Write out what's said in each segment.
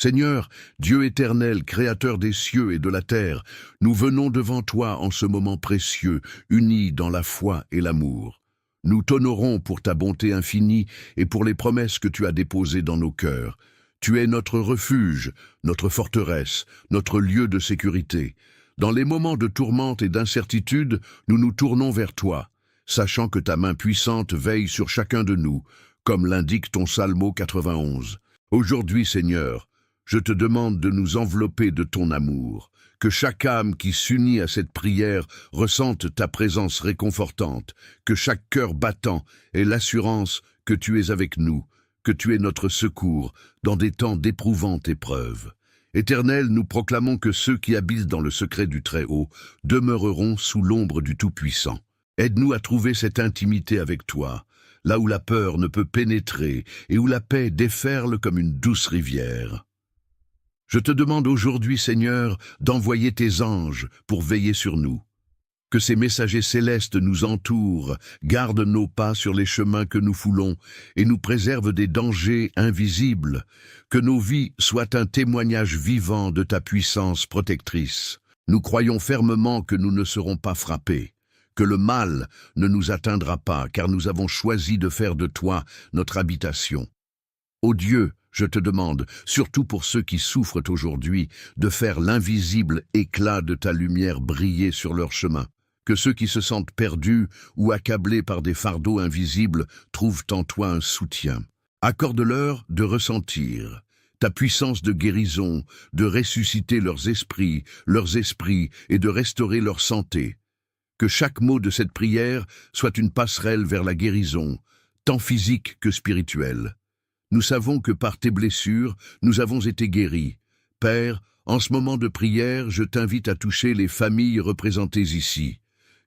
Seigneur, Dieu éternel, créateur des cieux et de la terre, nous venons devant toi en ce moment précieux, unis dans la foi et l'amour. Nous t'honorons pour ta bonté infinie et pour les promesses que tu as déposées dans nos cœurs. Tu es notre refuge, notre forteresse, notre lieu de sécurité. Dans les moments de tourmente et d'incertitude, nous nous tournons vers toi, sachant que ta main puissante veille sur chacun de nous, comme l'indique ton Psalmo 91. Aujourd'hui, Seigneur, je te demande de nous envelopper de ton amour, que chaque âme qui s'unit à cette prière ressente ta présence réconfortante, que chaque cœur battant ait l'assurance que tu es avec nous, que tu es notre secours dans des temps d'éprouvante épreuve. Éternel, nous proclamons que ceux qui habitent dans le secret du Très-Haut demeureront sous l'ombre du Tout-Puissant. Aide-nous à trouver cette intimité avec toi, là où la peur ne peut pénétrer et où la paix déferle comme une douce rivière. Je te demande aujourd'hui, Seigneur, d'envoyer tes anges pour veiller sur nous. Que ces messagers célestes nous entourent, gardent nos pas sur les chemins que nous foulons et nous préservent des dangers invisibles. Que nos vies soient un témoignage vivant de ta puissance protectrice. Nous croyons fermement que nous ne serons pas frappés, que le mal ne nous atteindra pas, car nous avons choisi de faire de toi notre habitation. Ô Dieu, je te demande, surtout pour ceux qui souffrent aujourd'hui, de faire l'invisible éclat de ta lumière briller sur leur chemin. Que ceux qui se sentent perdus ou accablés par des fardeaux invisibles trouvent en toi un soutien. Accorde-leur de ressentir ta puissance de guérison, de ressusciter leurs esprits et de restaurer leur santé. Que chaque mot de cette prière soit une passerelle vers la guérison, tant physique que spirituelle. Nous savons que par tes blessures, nous avons été guéris. Père, en ce moment de prière, je t'invite à toucher les familles représentées ici.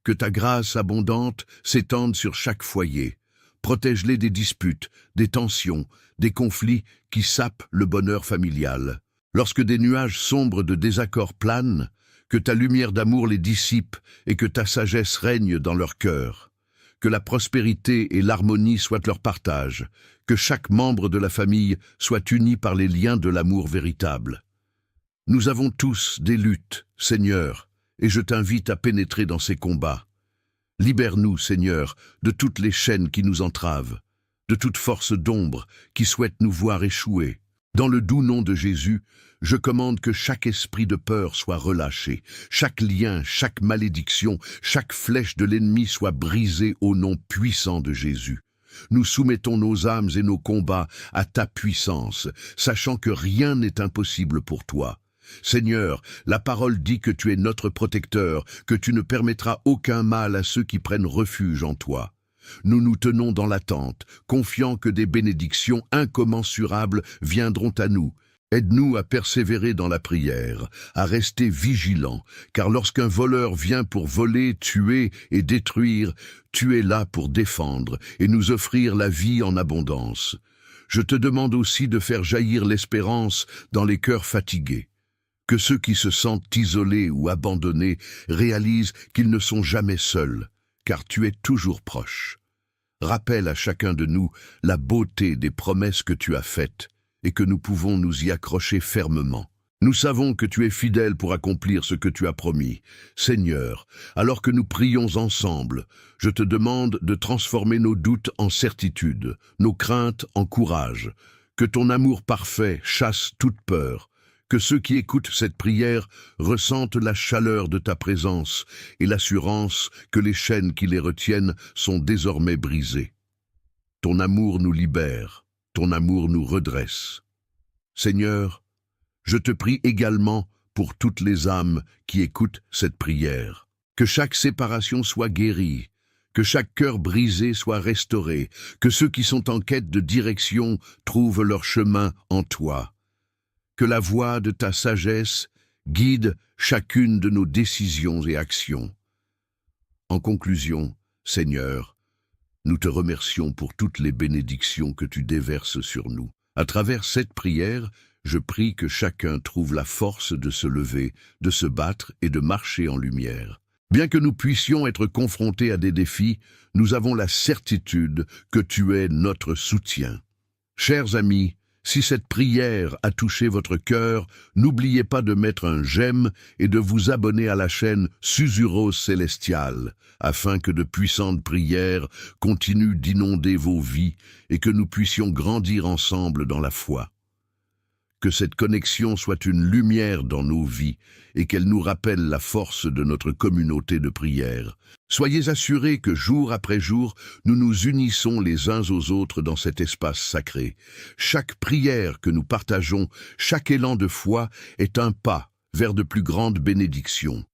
Que ta grâce abondante s'étende sur chaque foyer. Protège-les des disputes, des tensions, des conflits qui sapent le bonheur familial. Lorsque des nuages sombres de désaccord planent, que ta lumière d'amour les dissipe et que ta sagesse règne dans leur cœur. Que la prospérité et l'harmonie soient leur partage, que chaque membre de la famille soit uni par les liens de l'amour véritable. Nous avons tous des luttes, Seigneur, et je t'invite à pénétrer dans ces combats. Libère-nous, Seigneur, de toutes les chaînes qui nous entravent, de toute force d'ombre qui souhaite nous voir échouer. Dans le doux nom de Jésus, je commande que chaque esprit de peur soit relâché, chaque lien, chaque malédiction, chaque flèche de l'ennemi soit brisée au nom puissant de Jésus. Nous soumettons nos âmes et nos combats à ta puissance, sachant que rien n'est impossible pour toi. Seigneur, la parole dit que tu es notre protecteur, que tu ne permettras aucun mal à ceux qui prennent refuge en toi. Nous nous tenons dans l'attente, confiants que des bénédictions incommensurables viendront à nous. Aide-nous à persévérer dans la prière, à rester vigilants, car lorsqu'un voleur vient pour voler, tuer et détruire, tu es là pour défendre et nous offrir la vie en abondance. Je te demande aussi de faire jaillir l'espérance dans les cœurs fatigués. Que ceux qui se sentent isolés ou abandonnés réalisent qu'ils ne sont jamais seuls, car tu es toujours proche. Rappelle à chacun de nous la beauté des promesses que tu as faites et que nous pouvons nous y accrocher fermement. Nous savons que tu es fidèle pour accomplir ce que tu as promis. Seigneur, alors que nous prions ensemble, je te demande de transformer nos doutes en certitude, nos craintes en courage. Que ton amour parfait chasse toute peur. Que ceux qui écoutent cette prière ressentent la chaleur de ta présence et l'assurance que les chaînes qui les retiennent sont désormais brisées. Ton amour nous libère, ton amour nous redresse. Seigneur, je te prie également pour toutes les âmes qui écoutent cette prière. Que chaque séparation soit guérie, que chaque cœur brisé soit restauré, que ceux qui sont en quête de direction trouvent leur chemin en toi. Que la voix de ta sagesse guide chacune de nos décisions et actions. En conclusion, Seigneur, nous te remercions pour toutes les bénédictions que tu déverses sur nous. À travers cette prière, je prie que chacun trouve la force de se lever, de se battre et de marcher en lumière. Bien que nous puissions être confrontés à des défis, nous avons la certitude que tu es notre soutien. Chers amis, Si cette prière a touché votre cœur, n'oubliez pas de mettre un j'aime et de vous abonner à la chaîne Susurros Célestial, afin que de puissantes prières continuent d'inonder vos vies et que nous puissions grandir ensemble dans la foi. Que cette connexion soit une lumière dans nos vies et qu'elle nous rappelle la force de notre communauté de prière. Soyez assurés que jour après jour, nous nous unissons les uns aux autres dans cet espace sacré. Chaque prière que nous partageons, chaque élan de foi est un pas vers de plus grandes bénédictions.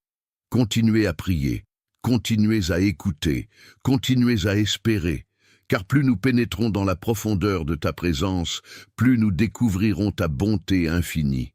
Continuez à prier, continuez à écouter, continuez à espérer. Car plus nous pénétrons dans la profondeur de ta présence, plus nous découvrirons ta bonté infinie.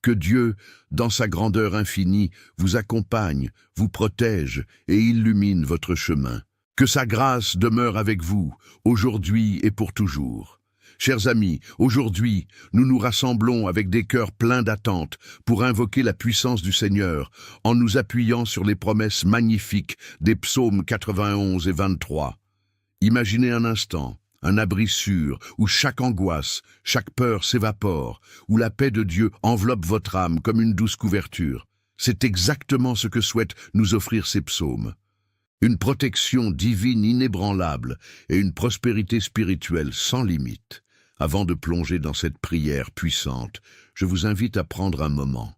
Que Dieu, dans sa grandeur infinie, vous accompagne, vous protège et illumine votre chemin. Que sa grâce demeure avec vous, aujourd'hui et pour toujours. Chers amis, aujourd'hui, nous nous rassemblons avec des cœurs pleins d'attente pour invoquer la puissance du Seigneur, en nous appuyant sur les promesses magnifiques des psaumes 91 et 23. Imaginez un instant, un abri sûr, où chaque angoisse, chaque peur s'évapore, où la paix de Dieu enveloppe votre âme comme une douce couverture. C'est exactement ce que souhaitent nous offrir ces psaumes. Une protection divine inébranlable et une prospérité spirituelle sans limite. Avant de plonger dans cette prière puissante, je vous invite à prendre un moment.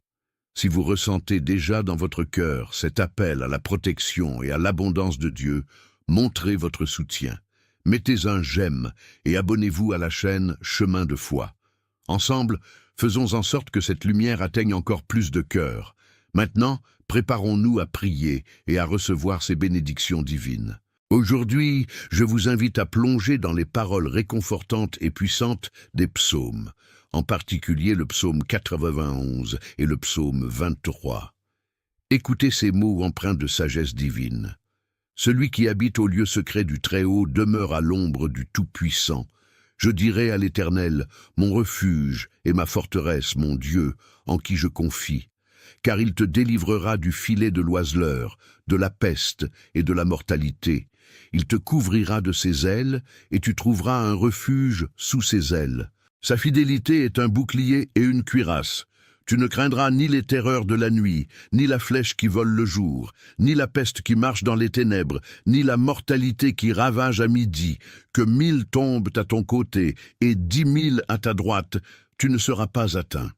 Si vous ressentez déjà dans votre cœur cet appel à la protection et à l'abondance de Dieu, montrez votre soutien. Mettez un j'aime et abonnez-vous à la chaîne Chemin de foi. Ensemble, faisons en sorte que cette lumière atteigne encore plus de cœurs. Maintenant, préparons-nous à prier et à recevoir ces bénédictions divines. Aujourd'hui, je vous invite à plonger dans les paroles réconfortantes et puissantes des psaumes, en particulier le psaume 91 et le psaume 23. Écoutez ces mots empreints de sagesse divine. Celui qui habite au lieu secret du Très-Haut demeure à l'ombre du Tout-Puissant. Je dirai à l'Éternel, mon refuge et ma forteresse, mon Dieu, en qui je confie. Car il te délivrera du filet de l'oiseleur, de la peste et de la mortalité. Il te couvrira de ses ailes, et tu trouveras un refuge sous ses ailes. Sa fidélité est un bouclier et une cuirasse. Tu ne craindras ni les terreurs de la nuit, ni la flèche qui vole le jour, ni la peste qui marche dans les ténèbres, ni la mortalité qui ravage à midi. Que 1000 tombent à ton côté et 10 000 à ta droite, tu ne seras pas atteint.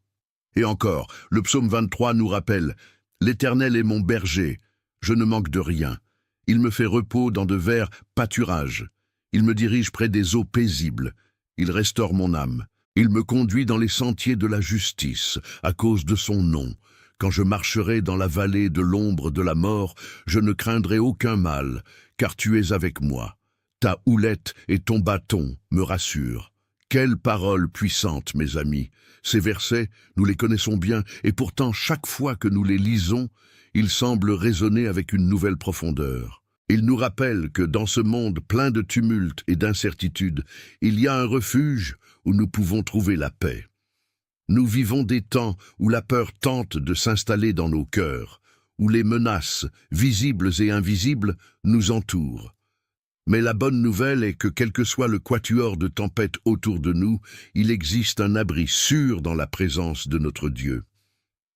Et encore, le psaume 23 nous rappelle « L'Éternel est mon berger, je ne manque de rien. Il me fait repos dans de verts pâturages. Il me dirige près des eaux paisibles. Il restaure mon âme. Il me conduit dans les sentiers de la justice, à cause de son nom. Quand je marcherai dans la vallée de l'ombre de la mort, je ne craindrai aucun mal, car tu es avec moi. Ta houlette et ton bâton me rassurent. Quelle parole puissante, mes amis! Ces versets, nous les connaissons bien, et pourtant chaque fois que nous les lisons, ils semblent résonner avec une nouvelle profondeur. Ils nous rappellent que dans ce monde plein de tumulte et d'incertitude, il y a un refuge où nous pouvons trouver la paix. Nous vivons des temps où la peur tente de s'installer dans nos cœurs, où les menaces, visibles et invisibles, nous entourent. Mais la bonne nouvelle est que quel que soit le quatuor de tempête autour de nous, il existe un abri sûr dans la présence de notre Dieu.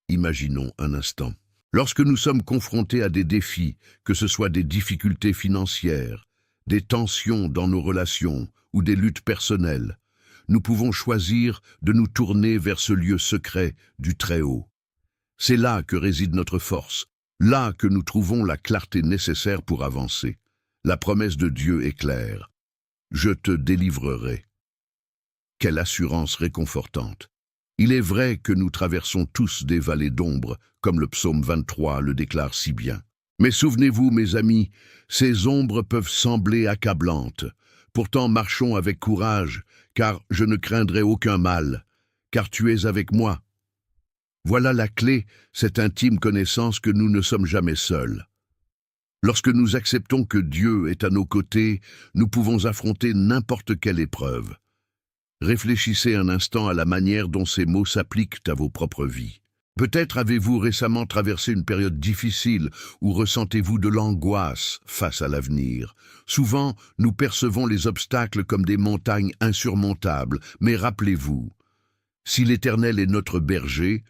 Imaginons un instant. Lorsque nous sommes confrontés à des défis, que ce soit des difficultés financières, des tensions dans nos relations ou des luttes personnelles, nous pouvons choisir de nous tourner vers ce lieu secret du Très-Haut. C'est là que réside notre force, là que nous trouvons la clarté nécessaire pour avancer. La promesse de Dieu est claire. Je te délivrerai. Quelle assurance réconfortante! Il est vrai que nous traversons tous des vallées d'ombre, comme le psaume 23 le déclare si bien. Mais souvenez-vous, mes amis, ces ombres peuvent sembler accablantes. Pourtant marchons avec courage, car je ne craindrai aucun mal, car tu es avec moi. Voilà la clé, cette intime connaissance que nous ne sommes jamais seuls. Lorsque nous acceptons que Dieu est à nos côtés, nous pouvons affronter n'importe quelle épreuve. Réfléchissez un instant à la manière dont ces mots s'appliquent à vos propres vies. Peut-être avez-vous récemment traversé une période difficile ou ressentez-vous de l'angoisse face à l'avenir. Souvent, nous percevons les obstacles comme des montagnes insurmontables, mais rappelez-vous, Si l'Éternel est notre berger,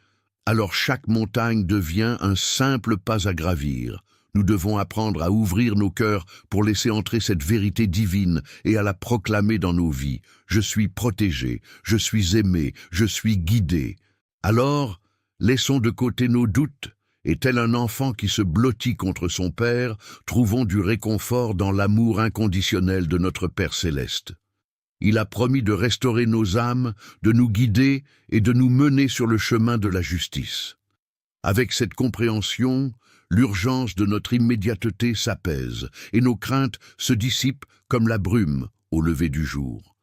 alors chaque montagne devient un simple pas à gravir. Nous devons apprendre à ouvrir nos cœurs pour laisser entrer cette vérité divine et à la proclamer dans nos vies. Je suis protégé, je suis aimé, je suis guidé. Alors, laissons de côté nos doutes et tel un enfant qui se blottit contre son Père, trouvons du réconfort dans l'amour inconditionnel de notre Père céleste. Il a promis de restaurer nos âmes, de nous guider et de nous mener sur le chemin de la justice. Avec cette compréhension, l'urgence de notre immédiateté s'apaise et nos craintes se dissipent comme la brume au lever du jour.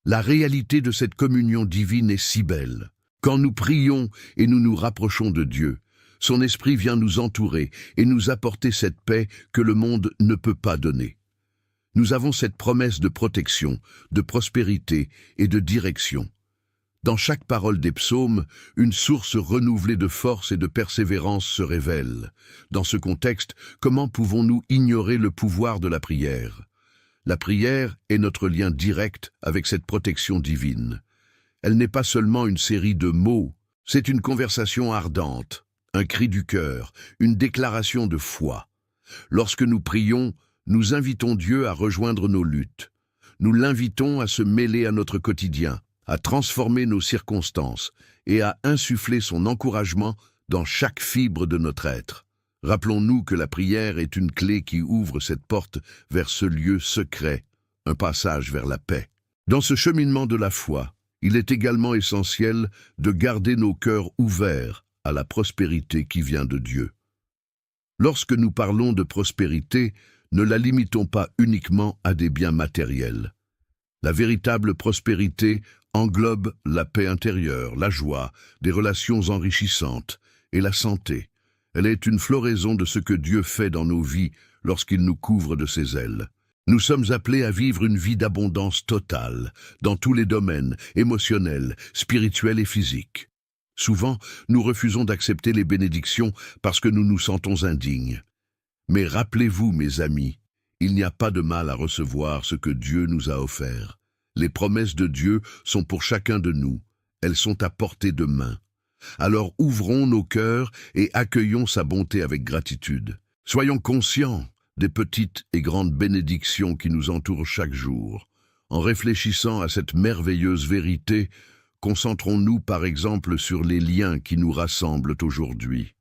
La réalité de cette communion divine est si belle. Quand nous prions et nous nous rapprochons de Dieu, son esprit vient nous entourer et nous apporter cette paix que le monde ne peut pas donner. Nous avons cette promesse de protection, de prospérité et de direction. Dans chaque parole des psaumes, une source renouvelée de force et de persévérance se révèle. Dans ce contexte, comment pouvons-nous ignorer le pouvoir de la prière? La prière est notre lien direct avec cette protection divine. Elle n'est pas seulement une série de mots, c'est une conversation ardente, un cri du cœur, une déclaration de foi. Lorsque nous prions, nous invitons Dieu à rejoindre nos luttes. Nous l'invitons à se mêler à notre quotidien, à transformer nos circonstances et à insuffler son encouragement dans chaque fibre de notre être. Rappelons-nous que la prière est une clé qui ouvre cette porte vers ce lieu secret, un passage vers la paix. Dans ce cheminement de la foi, il est également essentiel de garder nos cœurs ouverts à la prospérité qui vient de Dieu. Lorsque nous parlons de prospérité, ne la limitons pas uniquement à des biens matériels. La véritable prospérité englobe la paix intérieure, la joie, des relations enrichissantes et la santé. Elle est une floraison de ce que Dieu fait dans nos vies lorsqu'il nous couvre de ses ailes. Nous sommes appelés à vivre une vie d'abondance totale, dans tous les domaines, émotionnels, spirituels et physiques. Souvent, nous refusons d'accepter les bénédictions parce que nous nous sentons indignes. Mais rappelez-vous, mes amis, il n'y a pas de mal à recevoir ce que Dieu nous a offert. Les promesses de Dieu sont pour chacun de nous. Elles sont à portée de main. Alors ouvrons nos cœurs et accueillons sa bonté avec gratitude. Soyons conscients des petites et grandes bénédictions qui nous entourent chaque jour. En réfléchissant à cette merveilleuse vérité, concentrons-nous par exemple sur les liens qui nous rassemblent aujourd'hui.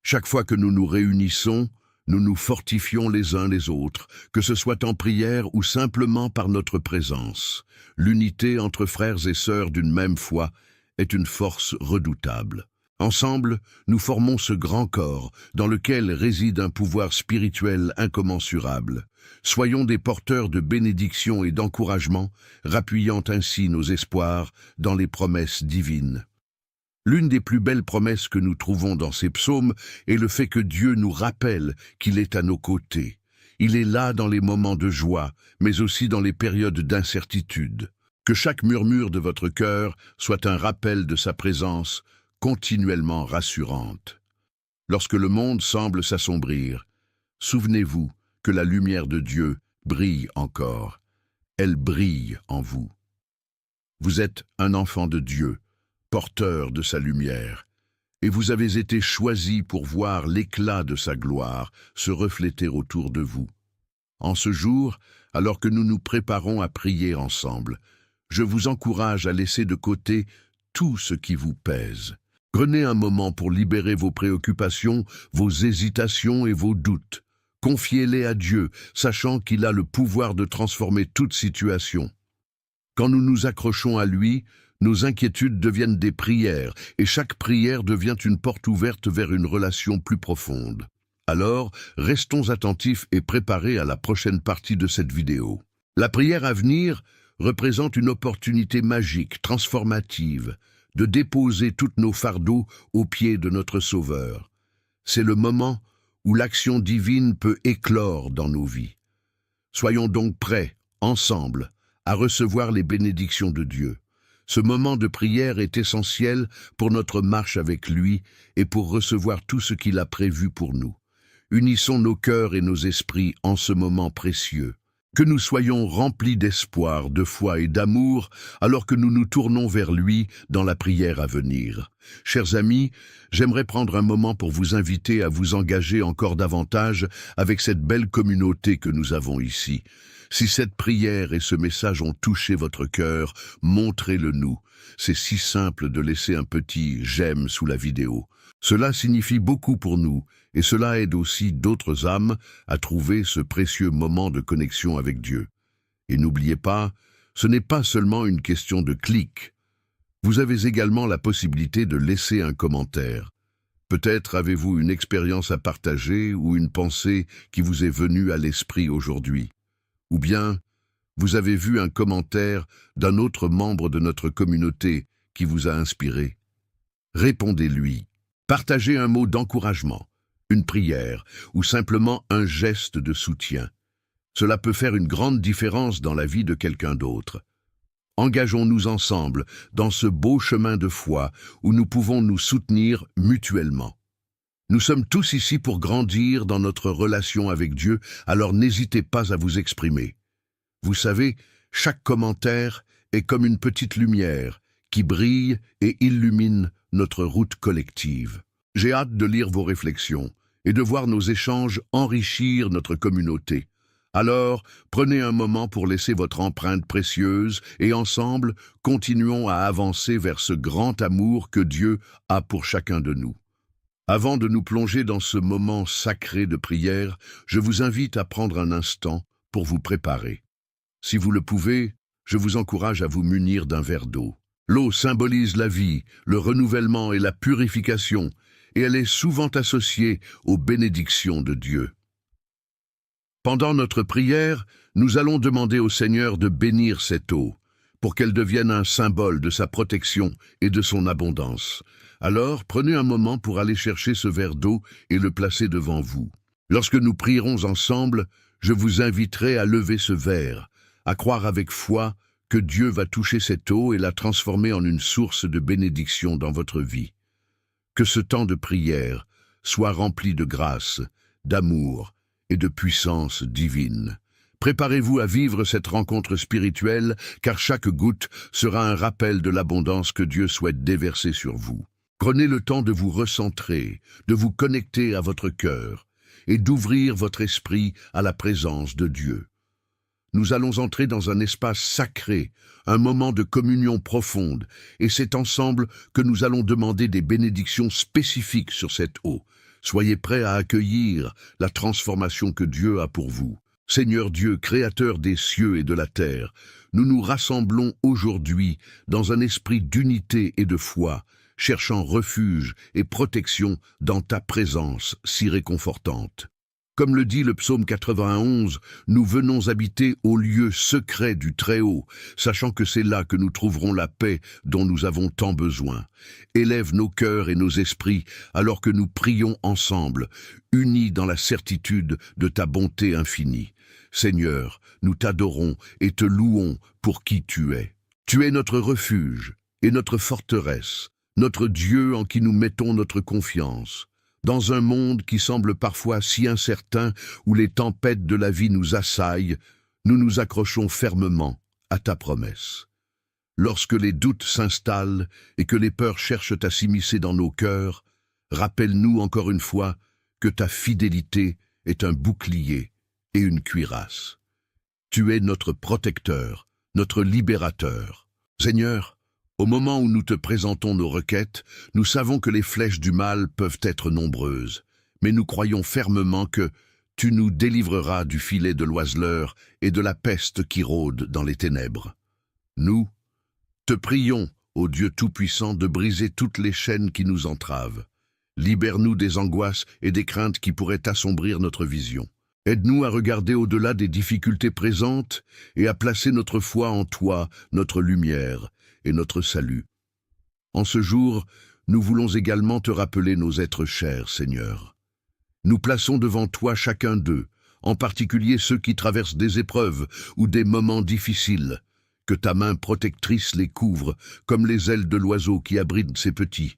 Chaque fois que nous nous réunissons, nous nous fortifions les uns les autres, que ce soit en prière ou simplement par notre présence. L'unité entre frères et sœurs d'une même foi est une force redoutable. Ensemble, nous formons ce grand corps dans lequel réside un pouvoir spirituel incommensurable. Soyons des porteurs de bénédictions et d'encouragement, rappuyant ainsi nos espoirs dans les promesses divines. L'une des plus belles promesses que nous trouvons dans ces psaumes est le fait que Dieu nous rappelle qu'il est à nos côtés. Il est là dans les moments de joie, mais aussi dans les périodes d'incertitude. Que chaque murmure de votre cœur soit un rappel de sa présence continuellement rassurante. Lorsque le monde semble s'assombrir, souvenez-vous que la lumière de Dieu brille encore. Elle brille en vous. Vous êtes un enfant de Dieu, porteur de sa lumière, et vous avez été choisi pour voir l'éclat de sa gloire se refléter autour de vous. En ce jour, alors que nous nous préparons à prier ensemble, je vous encourage à laisser de côté tout ce qui vous pèse. Prenez un moment pour libérer vos préoccupations, vos hésitations et vos doutes. Confiez-les à Dieu, sachant qu'il a le pouvoir de transformer toute situation. Quand nous nous accrochons à lui, nos inquiétudes deviennent des prières, et chaque prière devient une porte ouverte vers une relation plus profonde. Alors, restons attentifs et préparés à la prochaine partie de cette vidéo. La prière à venir représente une opportunité magique, transformative, de déposer tous nos fardeaux aux pieds de notre Sauveur. C'est le moment où l'action divine peut éclore dans nos vies. Soyons donc prêts, ensemble, à recevoir les bénédictions de Dieu. Ce moment de prière est essentiel pour notre marche avec lui et pour recevoir tout ce qu'il a prévu pour nous. Unissons nos cœurs et nos esprits en ce moment précieux. Que nous soyons remplis d'espoir, de foi et d'amour, alors que nous nous tournons vers lui dans la prière à venir. Chers amis, j'aimerais prendre un moment pour vous inviter à vous engager encore davantage avec cette belle communauté que nous avons ici. Si cette prière et ce message ont touché votre cœur, montrez-le nous. C'est si simple de laisser un petit « j'aime » sous la vidéo. Cela signifie beaucoup pour nous, et cela aide aussi d'autres âmes à trouver ce précieux moment de connexion avec Dieu. Et n'oubliez pas, ce n'est pas seulement une question de clic. Vous avez également la possibilité de laisser un commentaire. Peut-être avez-vous une expérience à partager ou une pensée qui vous est venue à l'esprit aujourd'hui. Ou bien, vous avez vu un commentaire d'un autre membre de notre communauté qui vous a inspiré. Répondez-lui. Partagez un mot d'encouragement, une prière ou simplement un geste de soutien. Cela peut faire une grande différence dans la vie de quelqu'un d'autre. Engageons-nous ensemble dans ce beau chemin de foi où nous pouvons nous soutenir mutuellement. Nous sommes tous ici pour grandir dans notre relation avec Dieu, alors n'hésitez pas à vous exprimer. Vous savez, chaque commentaire est comme une petite lumière qui brille et illumine notre route collective. J'ai hâte de lire vos réflexions et de voir nos échanges enrichir notre communauté. Alors, prenez un moment pour laisser votre empreinte précieuse et ensemble, continuons à avancer vers ce grand amour que Dieu a pour chacun de nous. Avant de nous plonger dans ce moment sacré de prière, je vous invite à prendre un instant pour vous préparer. Si vous le pouvez, je vous encourage à vous munir d'un verre d'eau. L'eau symbolise la vie, le renouvellement et la purification, et elle est souvent associée aux bénédictions de Dieu. Pendant notre prière, nous allons demander au Seigneur de bénir cette eau, pour qu'elle devienne un symbole de sa protection et de son abondance. Alors, prenez un moment pour aller chercher ce verre d'eau et le placer devant vous. Lorsque nous prierons ensemble, je vous inviterai à lever ce verre, à croire avec foi que Dieu va toucher cette eau et la transformer en une source de bénédiction dans votre vie. Que ce temps de prière soit rempli de grâce, d'amour et de puissance divine. Préparez-vous à vivre cette rencontre spirituelle, car chaque goutte sera un rappel de l'abondance que Dieu souhaite déverser sur vous. Prenez le temps de vous recentrer, de vous connecter à votre cœur et d'ouvrir votre esprit à la présence de Dieu. Nous allons entrer dans un espace sacré, un moment de communion profonde, et c'est ensemble que nous allons demander des bénédictions spécifiques sur cette eau. Soyez prêts à accueillir la transformation que Dieu a pour vous. Seigneur Dieu, créateur des cieux et de la terre, nous nous rassemblons aujourd'hui dans un esprit d'unité et de foi, cherchant refuge et protection dans ta présence si réconfortante. Comme le dit le psaume 91, nous venons habiter au lieu secret du Très-Haut, sachant que c'est là que nous trouverons la paix dont nous avons tant besoin. Élève nos cœurs et nos esprits alors que nous prions ensemble, unis dans la certitude de ta bonté infinie. Seigneur, nous t'adorons et te louons pour qui tu es. Tu es notre refuge et notre forteresse, notre Dieu en qui nous mettons notre confiance. Dans un monde qui semble parfois si incertain, où les tempêtes de la vie nous assaillent, nous nous accrochons fermement à ta promesse. Lorsque les doutes s'installent et que les peurs cherchent à s'immiscer dans nos cœurs, rappelle-nous encore une fois que ta fidélité est un bouclier et une cuirasse. Tu es notre protecteur, notre libérateur. Seigneur, au moment où nous te présentons nos requêtes, nous savons que les flèches du mal peuvent être nombreuses, mais nous croyons fermement que tu nous délivreras du filet de l'oiseleur et de la peste qui rôde dans les ténèbres. Nous te prions, ô Dieu Tout-Puissant, de briser toutes les chaînes qui nous entravent. Libère-nous des angoisses et des craintes qui pourraient assombrir notre vision. Aide-nous à regarder au-delà des difficultés présentes et à placer notre foi en toi, notre lumière et notre salut. En ce jour, nous voulons également te rappeler nos êtres chers, Seigneur. Nous plaçons devant toi chacun d'eux, en particulier ceux qui traversent des épreuves ou des moments difficiles. Que ta main protectrice les couvre, comme les ailes de l'oiseau qui abrite ses petits.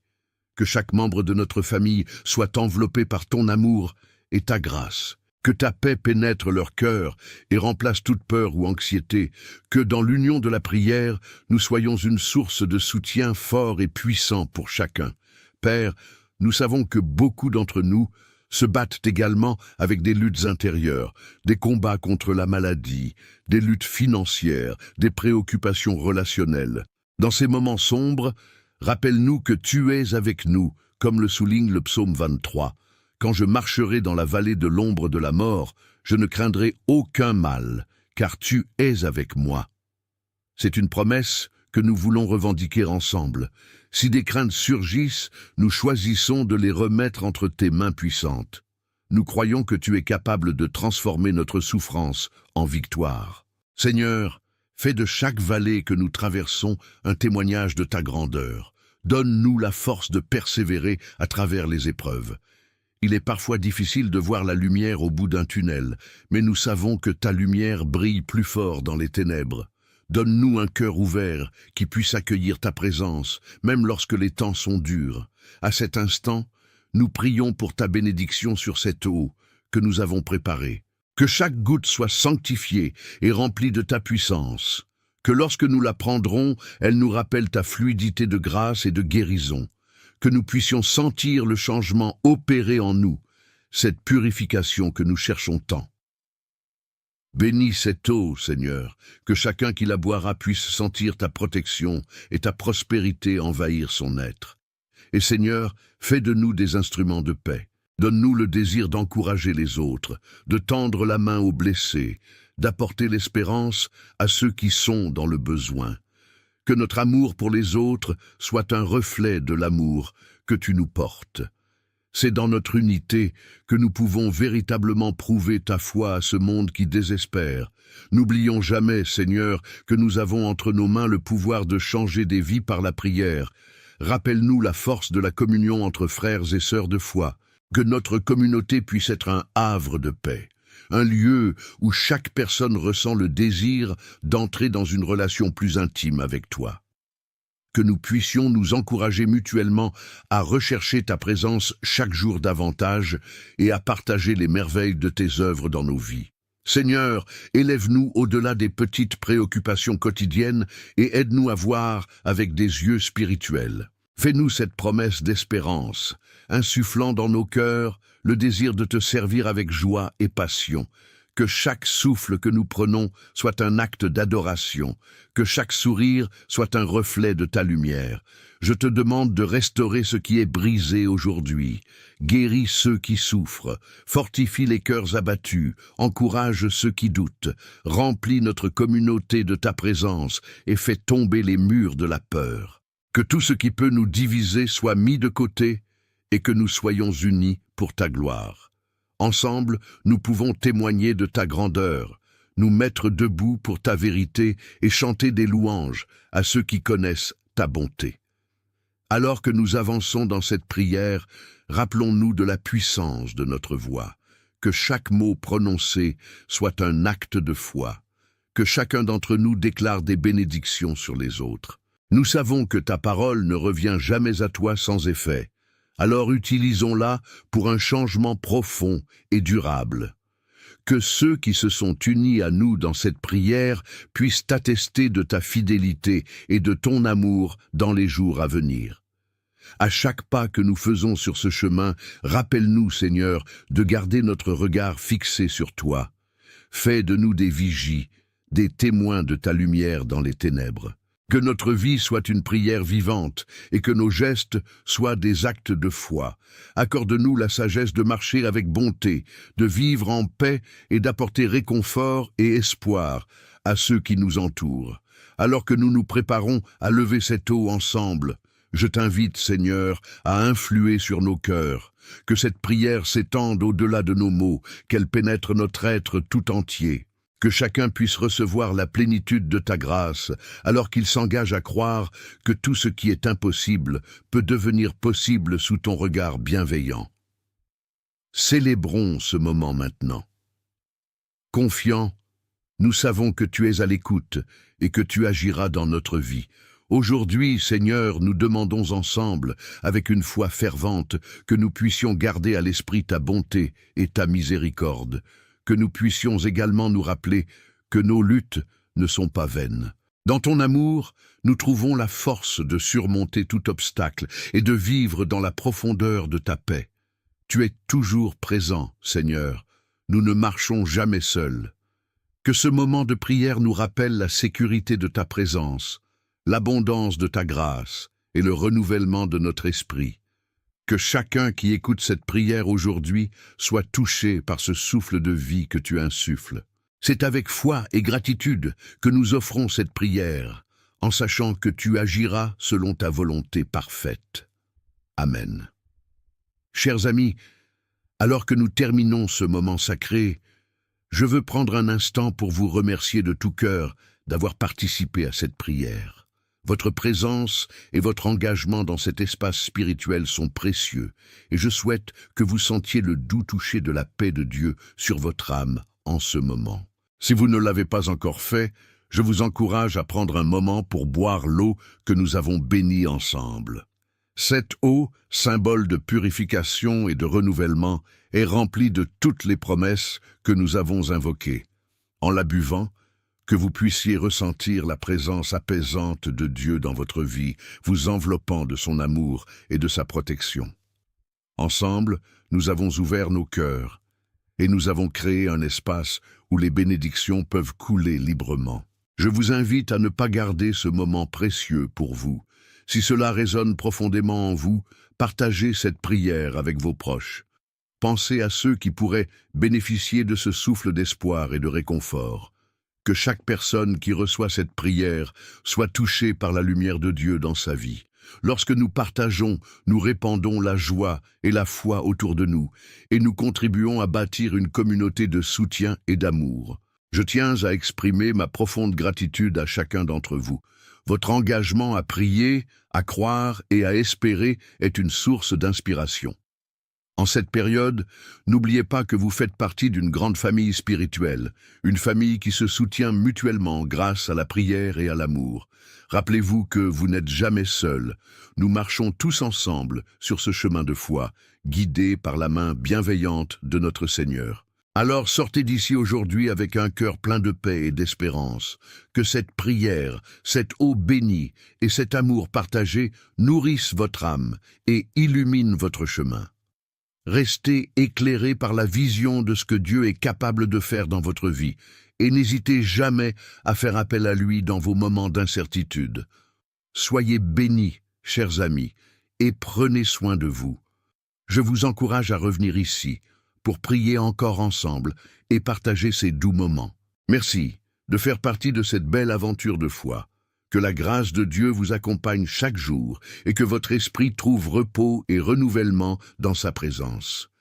Que chaque membre de notre famille soit enveloppé par ton amour et ta grâce. Que ta paix pénètre leur cœur et remplace toute peur ou anxiété, que dans l'union de la prière, nous soyons une source de soutien fort et puissant pour chacun. Père, nous savons que beaucoup d'entre nous se battent également avec des luttes intérieures, des combats contre la maladie, des luttes financières, des préoccupations relationnelles. Dans ces moments sombres, rappelle-nous que tu es avec nous, comme le souligne le psaume 23. Quand je marcherai dans la vallée de l'ombre de la mort, je ne craindrai aucun mal, car tu es avec moi. C'est une promesse que nous voulons revendiquer ensemble. Si des craintes surgissent, nous choisissons de les remettre entre tes mains puissantes. Nous croyons que tu es capable de transformer notre souffrance en victoire. Seigneur, fais de chaque vallée que nous traversons un témoignage de ta grandeur. Donne-nous la force de persévérer à travers les épreuves. Il est parfois difficile de voir la lumière au bout d'un tunnel, mais nous savons que ta lumière brille plus fort dans les ténèbres. Donne-nous un cœur ouvert qui puisse accueillir ta présence, même lorsque les temps sont durs. À cet instant, nous prions pour ta bénédiction sur cette eau que nous avons préparée. Que chaque goutte soit sanctifiée et remplie de ta puissance. Que lorsque nous la prendrons, elle nous rappelle ta fluidité de grâce et de guérison. Que nous puissions sentir le changement opérer en nous, cette purification que nous cherchons tant. Bénis cette eau, Seigneur, que chacun qui la boira puisse sentir ta protection et ta prospérité envahir son être. Et Seigneur, fais de nous des instruments de paix. Donne-nous le désir d'encourager les autres, de tendre la main aux blessés, d'apporter l'espérance à ceux qui sont dans le besoin. Que notre amour pour les autres soit un reflet de l'amour que tu nous portes. C'est dans notre unité que nous pouvons véritablement prouver ta foi à ce monde qui désespère. N'oublions jamais, Seigneur, que nous avons entre nos mains le pouvoir de changer des vies par la prière. Rappelle-nous la force de la communion entre frères et sœurs de foi. Que notre communauté puisse être un havre de paix. Un lieu où chaque personne ressent le désir d'entrer dans une relation plus intime avec toi. Que nous puissions nous encourager mutuellement à rechercher ta présence chaque jour davantage et à partager les merveilles de tes œuvres dans nos vies. Seigneur, élève-nous au-delà des petites préoccupations quotidiennes et aide-nous à voir avec des yeux spirituels. Fais-nous cette promesse d'espérance, insufflant dans nos cœurs le désir de te servir avec joie et passion. Que chaque souffle que nous prenons soit un acte d'adoration, que chaque sourire soit un reflet de ta lumière. Je te demande de restaurer ce qui est brisé aujourd'hui. Guéris ceux qui souffrent, fortifie les cœurs abattus, encourage ceux qui doutent, remplis notre communauté de ta présence et fais tomber les murs de la peur. Que tout ce qui peut nous diviser soit mis de côté et que nous soyons unis pour ta gloire. Ensemble, nous pouvons témoigner de ta grandeur, nous mettre debout pour ta vérité et chanter des louanges à ceux qui connaissent ta bonté. Alors que nous avançons dans cette prière, rappelons-nous de la puissance de notre voix, que chaque mot prononcé soit un acte de foi, que chacun d'entre nous déclare des bénédictions sur les autres. Nous savons que ta parole ne revient jamais à toi sans effet. Alors utilisons-la pour un changement profond et durable. Que ceux qui se sont unis à nous dans cette prière puissent attester de ta fidélité et de ton amour dans les jours à venir. À chaque pas que nous faisons sur ce chemin, rappelle-nous, Seigneur, de garder notre regard fixé sur toi. Fais de nous des vigies, des témoins de ta lumière dans les ténèbres. Que notre vie soit une prière vivante et que nos gestes soient des actes de foi. Accorde-nous la sagesse de marcher avec bonté, de vivre en paix et d'apporter réconfort et espoir à ceux qui nous entourent. Alors que nous nous préparons à lever cette eau ensemble, je t'invite, Seigneur, à influer sur nos cœurs. Que cette prière s'étende au-delà de nos mots, qu'elle pénètre notre être tout entier. Que chacun puisse recevoir la plénitude de ta grâce, alors qu'il s'engage à croire que tout ce qui est impossible peut devenir possible sous ton regard bienveillant. Célébrons ce moment maintenant. Confiants, nous savons que tu es à l'écoute et que tu agiras dans notre vie. Aujourd'hui, Seigneur, nous demandons ensemble, avec une foi fervente, que nous puissions garder à l'esprit ta bonté et ta miséricorde, que nous puissions également nous rappeler que nos luttes ne sont pas vaines. Dans ton amour, nous trouvons la force de surmonter tout obstacle et de vivre dans la profondeur de ta paix. Tu es toujours présent, Seigneur. Nous ne marchons jamais seuls. Que ce moment de prière nous rappelle la sécurité de ta présence, l'abondance de ta grâce et le renouvellement de notre esprit. Que chacun qui écoute cette prière aujourd'hui soit touché par ce souffle de vie que tu insuffles. C'est avec foi et gratitude que nous offrons cette prière, en sachant que tu agiras selon ta volonté parfaite. Amen. Chers amis, alors que nous terminons ce moment sacré, je veux prendre un instant pour vous remercier de tout cœur d'avoir participé à cette prière. Votre présence et votre engagement dans cet espace spirituel sont précieux, et je souhaite que vous sentiez le doux toucher de la paix de Dieu sur votre âme en ce moment. Si vous ne l'avez pas encore fait, je vous encourage à prendre un moment pour boire l'eau que nous avons bénie ensemble. Cette eau, symbole de purification et de renouvellement, est remplie de toutes les promesses que nous avons invoquées. En la buvant, que vous puissiez ressentir la présence apaisante de Dieu dans votre vie, vous enveloppant de son amour et de sa protection. Ensemble, nous avons ouvert nos cœurs et nous avons créé un espace où les bénédictions peuvent couler librement. Je vous invite à ne pas garder ce moment précieux pour vous. Si cela résonne profondément en vous, partagez cette prière avec vos proches. Pensez à ceux qui pourraient bénéficier de ce souffle d'espoir et de réconfort. Que chaque personne qui reçoit cette prière soit touchée par la lumière de Dieu dans sa vie. Lorsque nous partageons, nous répandons la joie et la foi autour de nous, et nous contribuons à bâtir une communauté de soutien et d'amour. Je tiens à exprimer ma profonde gratitude à chacun d'entre vous. Votre engagement à prier, à croire et à espérer est une source d'inspiration. En cette période, n'oubliez pas que vous faites partie d'une grande famille spirituelle, une famille qui se soutient mutuellement grâce à la prière et à l'amour. Rappelez-vous que vous n'êtes jamais seuls. Nous marchons tous ensemble sur ce chemin de foi, guidés par la main bienveillante de notre Seigneur. Alors sortez d'ici aujourd'hui avec un cœur plein de paix et d'espérance. Que cette prière, cette eau bénie et cet amour partagé nourrissent votre âme et illuminent votre chemin. Restez éclairés par la vision de ce que Dieu est capable de faire dans votre vie et n'hésitez jamais à faire appel à lui dans vos moments d'incertitude. Soyez bénis, chers amis, et prenez soin de vous. Je vous encourage à revenir ici pour prier encore ensemble et partager ces doux moments. Merci de faire partie de cette belle aventure de foi. Que la grâce de Dieu vous accompagne chaque jour et que votre esprit trouve repos et renouvellement dans sa présence.